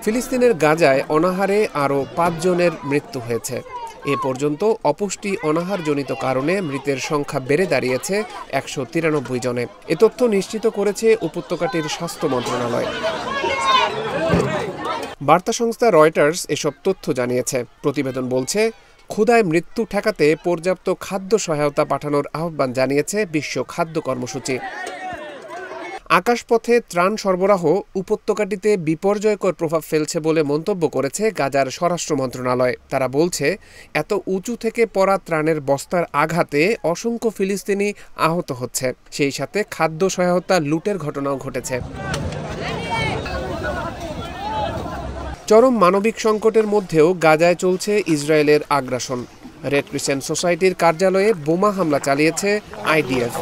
ফিলিস্তিনের গাজায় অনাহারে আরও ৫ জনের মৃত্যু হয়েছে। এ পর্যন্ত অপুষ্টি অনাহারজনিত কারণে মৃতের সংখ্যা বেড়ে দাঁড়িয়েছে ১৯৩ জনে। এ তথ্য নিশ্চিত করেছে উপত্যকাটির স্বাস্থ্য মন্ত্রণালয়। বার্তা সংস্থা রয়টার্স এসব তথ্য জানিয়েছে। প্রতিবেদন বলছে, ক্ষুধায় মৃত্যু ঠেকাতে পর্যাপ্ত খাদ্য সহায়তা পাঠানোর আহ্বান জানিয়েছে বিশ্ব খাদ্য কর্মসূচি। আকাশপথে ত্রাণ সরবরাহ উপত্যকাটিতে বিপর্যয়কর প্রভাব ফেলছে বলে মন্তব্য করেছে গাজার স্বরাষ্ট্র মন্ত্রণালয়। তারা বলছে, এত উঁচু থেকে পড়া ত্রাণের বস্তার আঘাতে অসংখ্য ফিলিস্তিনি আহত হচ্ছে। সেই সাথে খাদ্য সহায়তা লুটের ঘটনাও ঘটেছে। চরম মানবিক সংকটের মধ্যেও গাজায় চলছে ইসরায়েলের আগ্রাসন। রেড ক্রিসেন্ট সোসাইটির কার্যালয়ে বোমা হামলা চালিয়েছে আইডিএফ।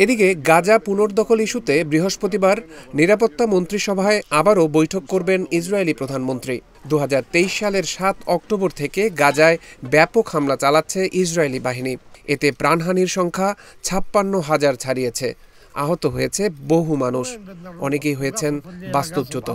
এদিকে গাজা পুনর্দখল ইস্যুতে বৃহস্পতিবার নিরাপত্তা মন্ত্রিসভায় আবারও বৈঠক করবেন ইসরায়েলি প্রধানমন্ত্রী। ২০২৩ সালের ৭ অক্টোবর থেকে গাজায় ব্যাপক হামলা চালাচ্ছে ইসরায়েলি বাহিনী। এতে প্রাণহানির সংখ্যা ৫৬,০০০ ছাড়িয়েছে। আহত হয়েছে বহু মানুষ, অনেকেই হয়েছেন বাস্তুচ্যুত।